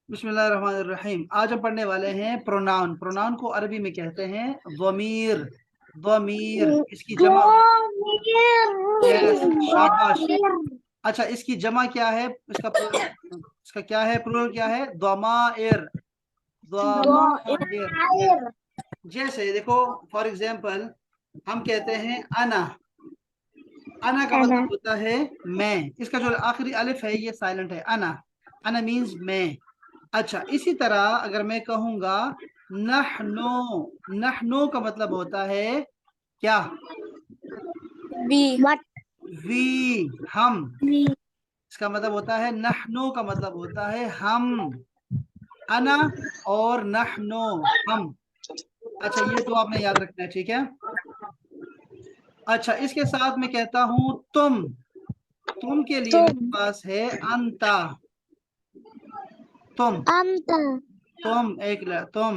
बिस्मिल्लाहिर्रहमानिर्रहीम। आज हम पढ़ने वाले हैं प्रोनाउन। प्रोनाउन को अरबी में कहते हैं ज़मीर। ज़मीर इसकी जमा। यस, शाबाश। अच्छा, इसकी जमा क्या है? इसका क्या है? प्लूरल क्या है? ज़माइर। ज़माइर। जैसे देखो, फॉर एग्जाम्पल हम कहते हैं अना। अना का मतलब होता है मैं। इसका जो आखिरी अलिफ है ये साइलेंट है। अना, अना मीन्स मैं। अच्छा, इसी तरह अगर मैं कहूंगा नहनो, नहनो का मतलब होता है क्या? वी। वी, हम। इसका मतलब होता है नहनो का मतलब होता है हम। अना और नहनो, हम। अच्छा, ये तो आपने याद रखना है, ठीक है। अच्छा, इसके साथ मैं कहता हूं तुम। तुम के लिए मेरे पास है अंता। तुम, तुम तुम।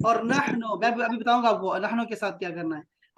और नहनो, मैं अभी बताऊंगा आपको नहनो के साथ क्या करना है।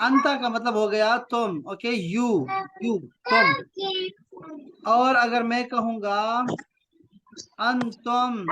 अंता का मतलब हो गया तुम। ओके, यू तुम। और अगर मैं कहूंगा अंतुम,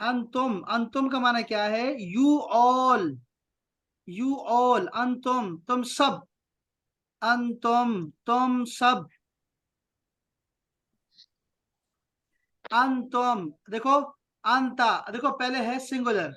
अंतुम, अंतुम का माना क्या है? You all. यू ऑल, अंतुम तुम सब। अंतुम तुम सब। अंतुम देखो, अंता देखो पहले है सिंगुलर।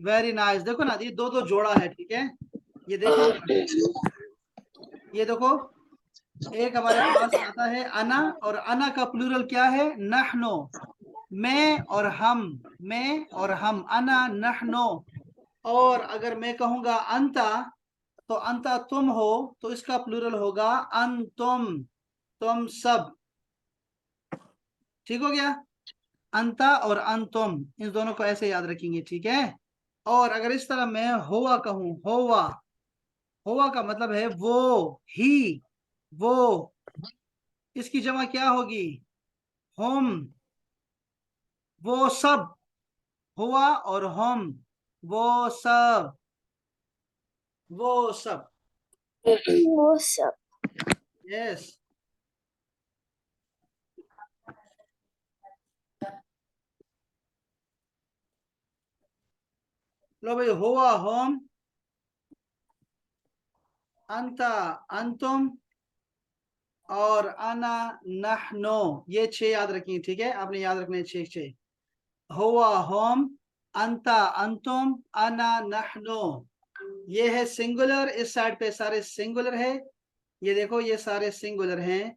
वेरी नाइस, देखो ना, ये दो दो जोड़ा है, ठीक है। ये देखो, ये देखो, एक हमारे पास आता है अना, और अना का प्लूरल क्या है? नहनो। मैं और हम, मैं और हम, अना नहनो। और अगर मैं कहूंगा अंता, तो अंता तुम हो, तो इसका प्लूरल होगा अंतुम, तुम सब। ठीक हो गया। अंता और अंतुम, इन दोनों को ऐसे याद रखेंगे, ठीक है। और अगर इस तरह मैं होवा कहूं, होवा, होवा का मतलब है वो, ही, वो। इसकी जमा क्या होगी? हम, वो सब। हुआ और हम, वो सब, वो सब। वो सब यस। लो भाई, हुआ हम, अंता अंतुम, और अना नहनो। ये छह याद रखिए, ठीक है। आपने याद रखने छह छह। हुआ हम, अंता अंतुम, अना नहनो। ये है सिंगुलर। इस साइड पे सारे सिंगुलर है। ये देखो, ये सारे सिंगुलर हैं,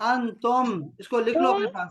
अंतुम, इसको लिख लो अपने पास।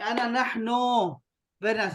अना नहनो। Very nice.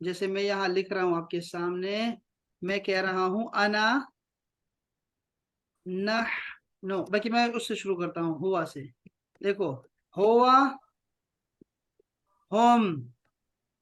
जैसे मैं यहाँ लिख रहा हूँ आपके सामने, मैं कह रहा हूँ अना नहनो। बाकी मैं उससे शुरू करता हूँ, हुआ से। देखो, हुआ हम,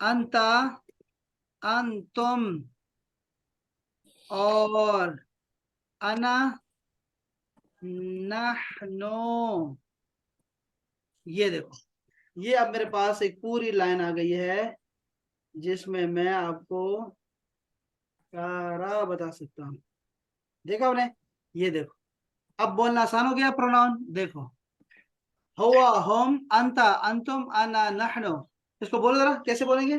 अंता अंतुम, और अना नहनो। ये देखो, ये अब मेरे पास एक पूरी लाइन आ गई है, जिसमें मैं आपको सारा बता सकता हूँ। देखा आपने? ये देखो, अब बोलना आसान हो गया प्रोनाउन। देखो, हुआ हम, अंता अंतुम, अना नहनो। इसको बोलो जरा, कैसे बोलेंगे?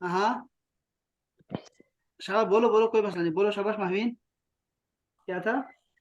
हाँ, शाबाश, बोलो बोलो, कोई मसला नहीं, बोलो शाबाश महवीन। क्या था?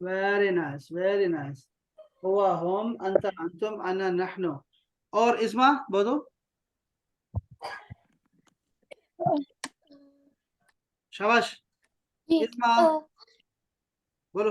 Very nice, very nice. हुआ हम, अंता अंतुम, अना नहनो। और इस्मा बोलो, शाबाश। इस्मा बोलो।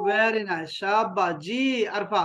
वेरी नाइस, शाबाश जी। अरफा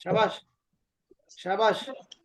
शाबाश शाबाश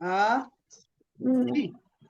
हाँ जी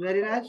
वेरी नाइस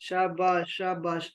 शाबाश शाबाश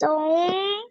तुम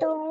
तुम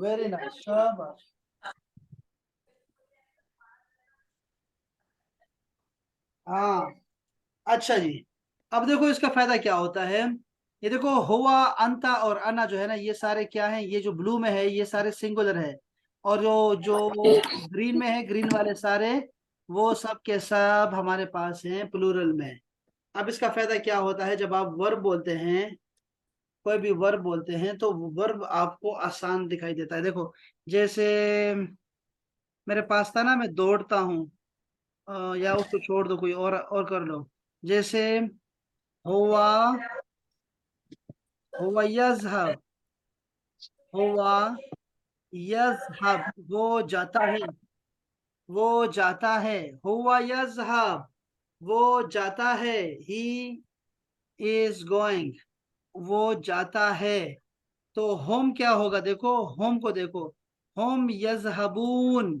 वेरी नाइस शाबाश हाँ अच्छा जी अब देखो इसका फायदा क्या होता है ये देखो हुआ अंता और अना जो है ना ये सारे क्या हैं ये जो ब्लू में है ये सारे सिंगुलर है और जो जो ग्रीन में है ग्रीन वाले सारे वो सब के सब हमारे पास हैं प्लूरल में अब इसका फायदा क्या होता है जब आप वर्ब बोलते हैं कोई भी वर्ब बोलते हैं तो वर्ब आपको आसान दिखाई देता है देखो जैसे मेरे पास था ना मैं दौड़ता हूँ या उसको छोड़ दो कोई और कर लो जैसे हुआ हुआ यज़हब हुआ यज़हब वो जाता है वो जाता है हुआ यज़हब वो जाता है ही इज गोइंग वो जाता है तो होम क्या होगा देखो होम को देखो होम यज़हबून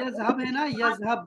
यज़हब है ना यज़हब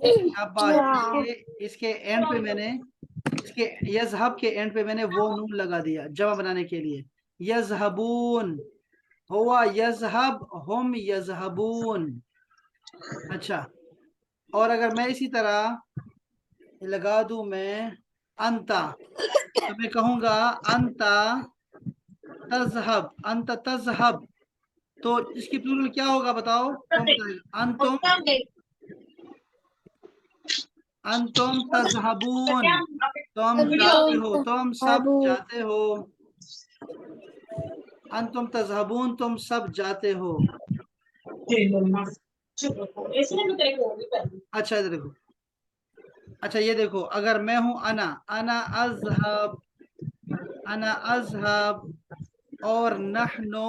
पे शाबाश इसके एंड पे मैंने इसके यज़हब के एंड पे मैंने वो नून लगा दिया जमा बनाने के लिए यज़हबून हुआ यज़हब हम यज़हबून अच्छा और अगर मैं इसी तरह लगा दूं मैं अंता तो मैं कहूंगा अंता तज़हब तो इसकी प्लूरल क्या होगा बताओ कौन बताएगा अंतुम तज़हबून तुम जाते हो तुम सब जाते हो अंतुम तज़हबून तुम सब जाते हो अच्छा इधर देखो अच्छा ये देखो अगर मैं हूं अना अज़हब और नहनो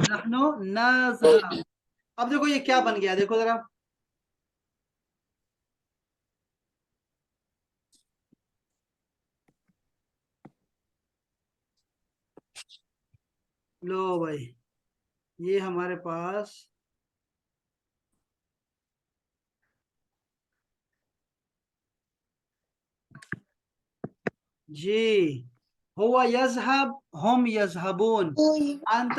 नहनो नज़हब अब देखो ये क्या बन गया देखो जरा लो भाई ये हमारे पास जी हुआ यज़हब हम यज़हबून अंत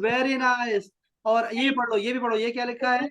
वेरी नाइस और ये पढ़ो ये भी पढ़ो ये क्या लिखा है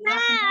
नहनो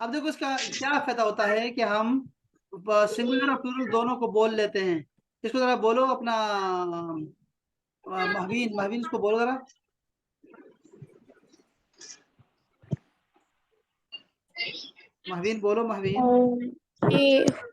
अब देखो इसका क्या फायदा होता है कि हम सिंगुलर और प्लूरल दोनों को बोल लेते हैं इसको जरा बोलो अपना महवीन महवीन इसको बोलो जरा महवीन बोलो महवीन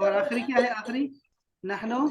और आखिरी क्या है आखिरी नहनो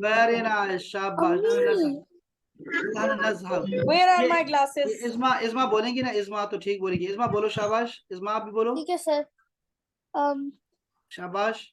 वेरी नाइस शाबाश नहनो नज़हब Where are ये my glasses? ये इज़मा बोलेंगी ना इज़मा तो ठीक बोलेगी इज़मा बोलो शाबाश इज़मा आप भी बोलो ठीक है सर शाबाश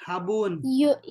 हाबून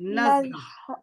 नज़हब,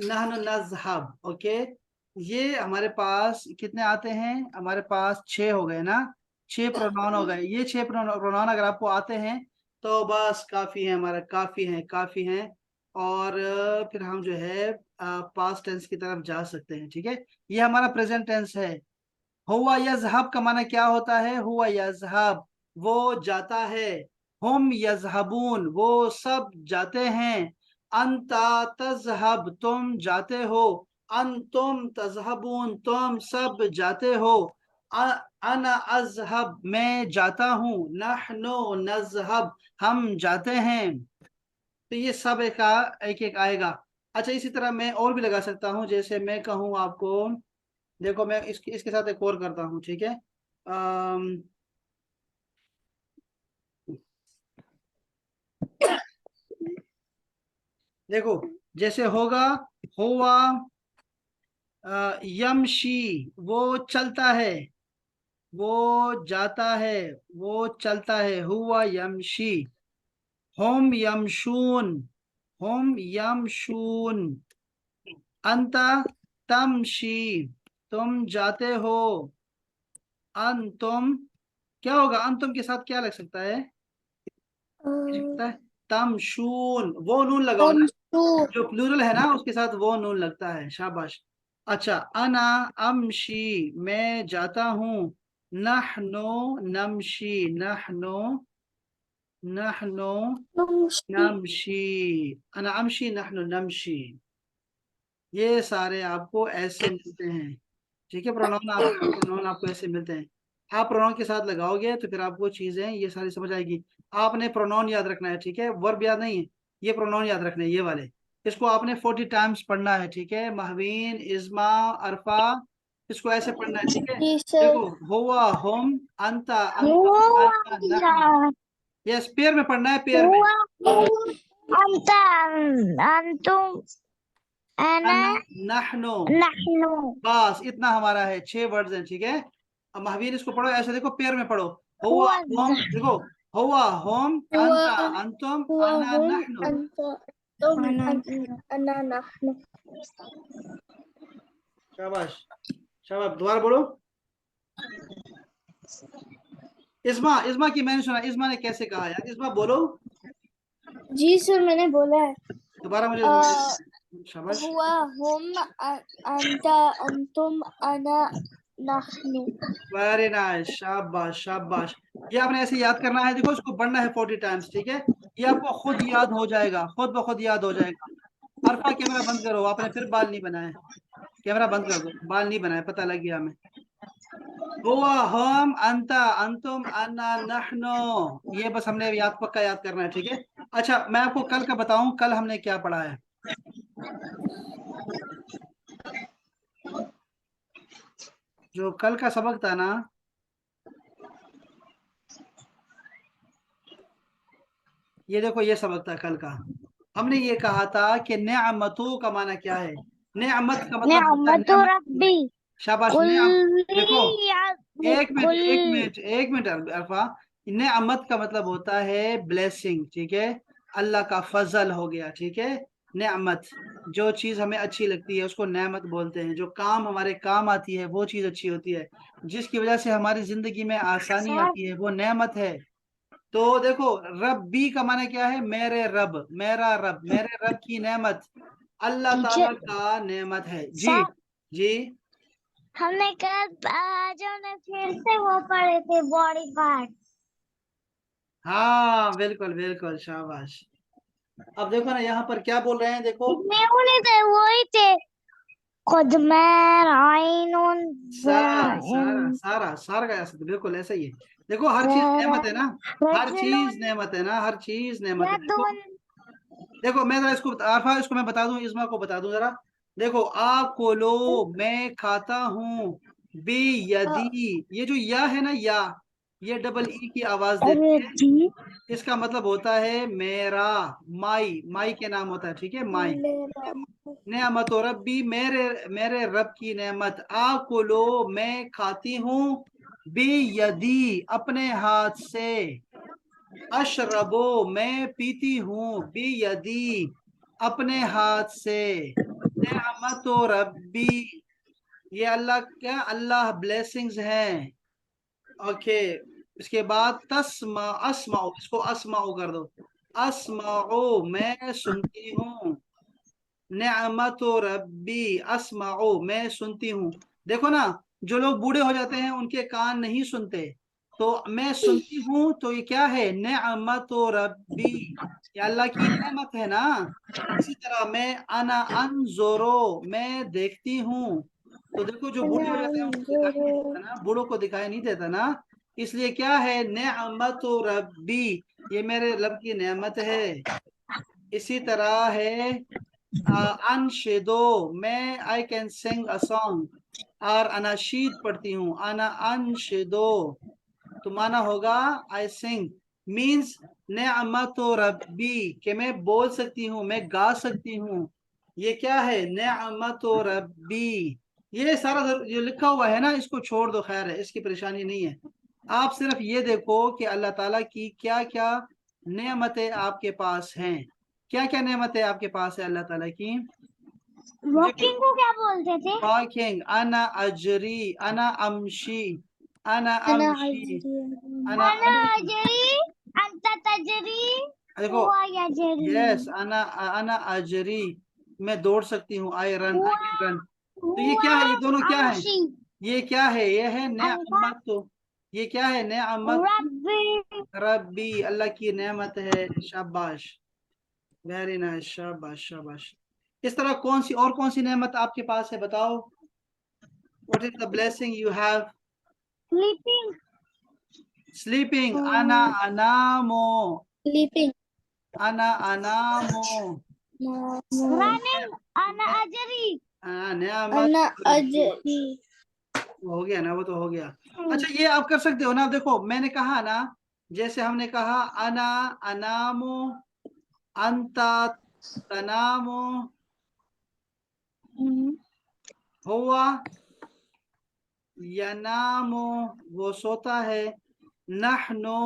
नहनु नज़हब। ओके, ये हमारे पास कितने आते हैं? हमारे पास 6 हो गए ना, 6 प्रोनाउन हो गए। ये 6 प्रोनाउन अगर आपको आते हैं तो बस काफी है, हमारा काफी है, काफी है। और फिर हम जो है पास्ट टेंस की तरफ जा सकते हैं। ठीक है, ये हमारा प्रेजेंट टेंस है। हुआ यज़हब का माना क्या होता है? हुआ यज़हब, वो जाता है। हुम यज़हबून, वो सब जाते हैं। अंता तज़हब, तुम जाते हो। अंतुम तज़हबून, तुम सब जाते हो। अना अज़हब, मैं जाता हूँ। नहनु नज़हब, हम जाते हैं। तो ये सब एक एक आएगा। अच्छा, इसी तरह मैं और भी लगा सकता हूँ। जैसे मैं कहूँ आपको, देखो मैं इसके साथ एक और करता हूँ। ठीक है, देखो जैसे होगा, हुआ यमशी, वो चलता है, वो जाता है, वो चलता है। हुआ यमशी। हुम यमशून, हुम यमशून। अंता तमशी, तुम जाते हो। अंतुम, क्या होगा? अंतुम के साथ क्या लग सकता है? मुझे पता है, तमशून, वो नून लगाओ ना, तमशू जो प्लूरल है ना उसके साथ वो नून लगता है। शाबाश। अच्छा, अना अमशी, मैं जाता हूँ। नहनो नमशी, नहनो नहनो नमशी नमशी। अना अमशी, नहनो नमशी। ये सारे आपको ऐसे मिलते हैं। ठीक है, प्रोनाउन आपको ऐसे मिलते हैं। आप प्रोनाउन के साथ लगाओगे तो फिर आपको चीजें ये सारी समझ आएगी। आपने प्रोनाउन याद रखना है, ठीक है, वर्ब याद नहीं है। ये प्रोनाउन याद रखना है, ये वाले। इसको आपने 40 टाइम्स पढ़ना है। ठीक है, महवीन, इज्मा, अरफा, इसको ऐसे पढ़ना है। ठीक है, जी सर देखो, हुआ, हुम, अंता, अंतुम, हुआ अना, नहनु। यस, पेयर में पढ़ना है, पेयर में। अंता अंतुम अना अना, नहनु, नहनु बस इतना हमारा है। 6 वर्ड्स हैं। ठीक है, अब महावीर इसको पढ़ो ऐसे, देखो पेयर में पढ़ो। हुआ हुआ होम, देखो, हुआ होम, हुआ अंता, अंतुम, हुआ अना, हम नहनु। अंत तुम अना नहनु शाबाश, शाबाश, दोबारा बोलो। इस्मा, इस्मा की मैंने सुना, इस्मा ने कैसे कहा यार? इस्मा बोलो जी सर मैंने बोला है दोबारा मुझे। शाबाश, हुआ हम अंत अंतुम अना नहनु वेरी नाइस, शाबाश, शाबाश। ये आपने ऐसे याद करना है। देखो, इसको पढ़ना है 40 टाइम्स। ठीक है, ये आपको खुद याद हो जाएगा, खुद ब खुद याद हो जाएगा। अरफा, कैमरा बंद करो, आपने फिर बाल नहीं बनाए। कैमरा बंद कर दो, बाल नहीं बनाए, पता लग गया हमें। हुआ, हम, अंता, अंतुम, अन्ना, नहनो। ये बस हमने याद, पक्का याद करना है। ठीक है, अच्छा मैं आपको कल का बताऊं, कल हमने क्या पढ़ा है। जो कल का सबक था ना, ये देखो, ये सबक था कल का। हमने ये कहा था कि नेअमतों का माना क्या है? नेअमत का मतलब होता है निअमतु नेमत। रब्बी शाबाश, देखो, एक मिनट, एक कुल मिनट, एक मिनट अरफा। नेअमत का मतलब होता है ब्लेसिंग। ठीक है, अल्लाह का फजल हो गया। ठीक है, नेअमत, जो चीज हमें अच्छी लगती है उसको नेमत बोलते हैं। जो काम हमारे काम आती है वो चीज अच्छी होती है। जिसकी वजह से हमारी जिंदगी में आसानी आती है वो नेमत है। तो देखो, रब्बी का माने क्या है? मेरे रब, मेरा रब, मेरे रब की नेमत, अल्लाह ताला टीचर का नेमत है। जी, सर जी, हमने कल आज हमने फिर से वो पढ़े थे बॉडी पार्ट हाँ, बिल्कुल, बिल्कुल, शाबाश। अब देखो ना, यहाँ पर क्या बोल रहे हैं, देखो, इतने वो नहीं थे वही थे खुद में आइन सारा, सारा, सारा, सारा का ऐसा, बिल्कुल ऐसा ही है। देखो, हर चीज नेमत है ना, हर चीज नेमत है ना, हर चीज नेमत है। देखो, देखो मैं जरा इसको आरफा, इसको मैं बता दूं, इस्मा को बता दूं जरा। देखो, आकुलो, मैं खाता हूँ। बी यदी, ये जो या है ना, या, ये डबल ई की आवाज देती है। इसका मतलब होता है मेरा, माई, माई के नाम होता है, ठीक है, माई। नेमत रब्बी, मेरे मेरे रब की नेमत। आकुलो, मैं खाती हूँ, बी यदी, अपने हाथ से। अशरबो, मैं पीती हूँ, बी यदी, अपने हाथ से। नेमत रब्बी, ये अल्लाह क्या, अल्लाह ब्लेसिंग्स हैं। ओके, इसके बाद तस्मा, अस्माओ, इसको अस्माओ कर दो। अस्माओ, मैं सुनती हूँ। नेमत रब्बी, अस्माओ, मैं सुनती हूँ। देखो ना, जो लोग बूढ़े हो जाते हैं उनके कान नहीं सुनते, तो मैं सुनती हूँ, तो ये क्या है, नेमत रब्बी, ये अल्लाह की नेमत है ना। इसी तरह मैं अना अनजोरो, मैं देखती हूँ। तो देखो, जो बूढ़े हो जाते हैं उनको दिखाई नहीं देता ना, बूढ़ों को दिखाई नहीं देता ना, इसलिए क्या है, नेमत रब्बी, ये मेरे रब की नेमत है। इसी तरह है अनशिदो, मैं I can sing a song, और अनाशीद पढ़ती हूँ, अना अनशिदो, तो माना होगा आई सिंग, मीन्स नेअमत रब्बी, कि मैं बोल सकती हूँ, मैं गा सकती हूँ। ये क्या है, नेअमत रब्बी। ये सारा जो लिखा हुआ है ना, इसको छोड़ दो, खैर है, इसकी परेशानी नहीं है। आप सिर्फ ये देखो कि अल्लाह ताला की क्या क्या नेमतें आपके पास हैं, क्या क्या नेमतें आपके पास है अल्लाह ताला की। वॉकिंग को क्या बोलते थे? वॉकिंग, अना अजरी, अना अमशी, अना अमशी, अना अना अमशी। अजरी, अंत तजरी, देखो, हुआ यजरी, यस, अना अना अजरी, मैं दौड़ सकती हूँ, आई रन, आई हुआ कैन रन। तो ये हुआ क्या है, ये दोनों क्या है, अमशी, ये क्या है, ये है अंका नेअमत, तो ये क्या है, नेअमत रब्बी। रब्बी, अल्लाह की नेमत है। शाबाश, वेरी नाइस, शाबाश शाबाश। इस तरह कौन सी नेमत आपके पास है, बताओ। What is the blessing you have. Sleeping, sleeping, अना अनामो, sleeping, अना अनामो। रनिंग, अना अजरी। नेमत ana रब्बी, ajri, हो गया ना, वो तो हो गया। अच्छा, ये आप कर सकते हो ना, देखो मैंने कहा ना, जैसे हमने कहा अना अनामो, अंता तनामो, हुआ यनामो, वो सोता है। नहनो,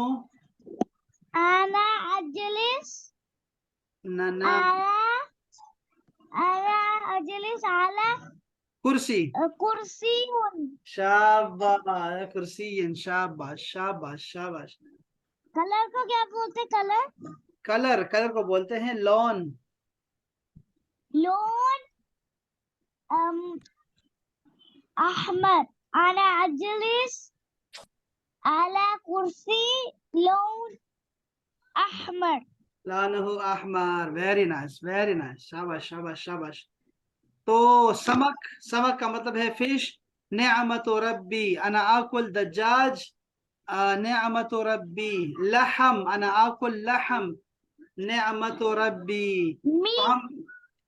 अना अजलिस, ननाम, अला अला अजलिस अला कुर्सी। कुर्सी। शाबाश, कुर्सी, शाबाश शाबाश शाबाश। कलर को क्या बोलते? कलर, कलर, कलर को बोलते हैं लॉन। लोन, अहमद, अना अजलिस अला कुर्सी, लोन अहमद। लानहु अहमर, वेरी नाइस वेरी नाइस, शाबाश शाबाश शाबाश। तो समक, समक का मतलब है फिश। नेअमत रब्बी, अना आकुल दज्जाज, नेअमत रब्बी। लहम, अना आकुल लहम, नेअमत रब्बी। तो मीट, हम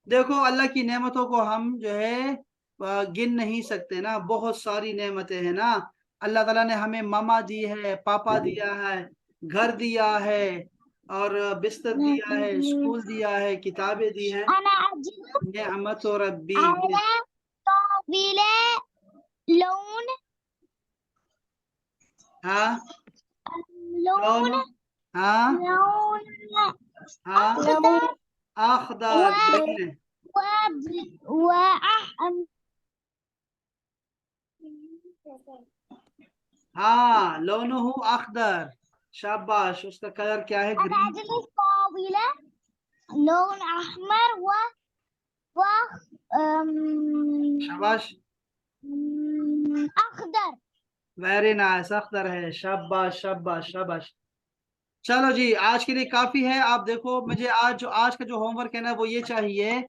देखो, अल्लाह की नेमतों को हम जो है गिन नहीं सकते ना, बहुत सारी नेमतें हैं ना। अल्लाह ताला ने हमें मामा दी है, पापा दिया है, घर दिया है, और बिस्तर दिया है, स्कूल दिया है, किताबें दी हैं। अना अजलिस नेअमत रब्बी। अला तवीले, लोन, हाँ, लोन, लोन, हाँ लोन हाँ, अखदर, अखदर, ग्रीन है। व हाँ, लोनुहु अखदर, शाबाश, उसका कलर क्या है, अना ग्रीन। अजलिस तवीले, लोन अहमर, व शाबाश, अखदर। वेरी नाइस, अख्तर है, शाबाश शाबाश शाबाश। चलो जी, आज के लिए काफी है। आप देखो, मुझे आज का जो होमवर्क है ना, वो ये चाहिए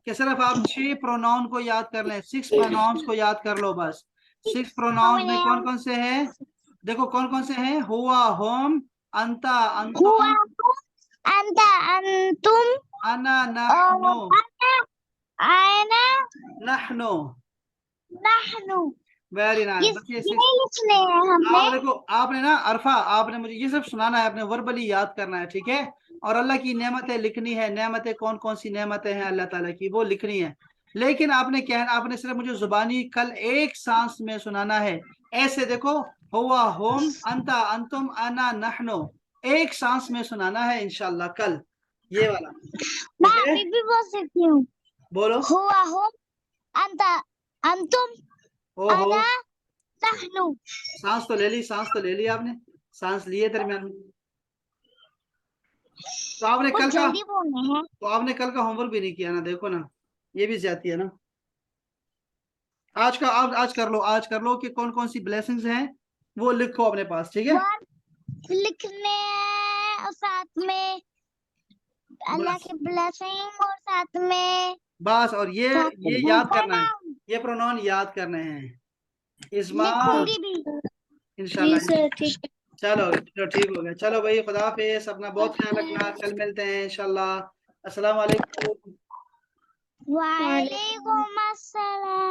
कि सिर्फ आप 6 प्रोनाउन को याद कर लें, 6 प्रोनाउंस को याद कर लो बस। 6 प्रोनाउंस में कौन कौन से हैं, देखो कौन कौन से हैं, हुआ, होम, अंता, हुआ, अंतुम, अंत, अंतुम, अना, नहनो, अना, आना, नहनो, नहनु, वेरी नाइस। बस ये ये लिखने हैं आप हमने। देखो, आपने ना अरफा, आपने मुझे ये सब सुनाना है, आपने वर्बली याद करना है, ठीक है। और अल्लाह की नेमतें लिखनी है, नेमतें कौन कौन सी नेमतें हैं अल्लाह ताला की, वो लिखनी है। लेकिन आपने कहना, आपने सिर्फ मुझे जुबानी कल एक सांस में सुनाना है। ऐसे देखो, हुआ हुम अंता अंतुम अना नहनो, एक सांस में सुनाना है इंशाल्लाह कल, ये वाला, मैं ठीक है। अभी भी बोल सकती हूँ। बोलो। हुआ हुम अंता अंतुम ओहो, अना नहनु। सांस तो ले ली, सांस तो ले ली आपने, सांस लिए दरमियान में। तो आपने कुछ कल का, जल्दी बोलने हैं। तो आपने कल का होमवर्क भी नहीं किया ना, देखो ना, ये भी ज्यादती है ना। आज का आप आज कर लो, आज कर लो कि कौन कौन सी ब्लेसिंग्स हैं, वो लिखो अपने पास, ठीक है। वर्ड लिखने हैं और साथ में अल्लाह बस की ब्लेसिंग, और साथ में बस, और साथ ये में याद करना है, pronoun ये प्रोनाउन याद करने हैं। इस्मा, लिखूंगी भी। इंशाल्लाह। सर ठीक है। चलो चलो, ठीक हो गया। चलो भाई, खुदा हाफिज, अपना बहुत ख्याल रखना, कल मिलते हैं इंशाल्लाह। अस्सलाम वालेकुम। वालेकुम वालेकुम अस्सलाम।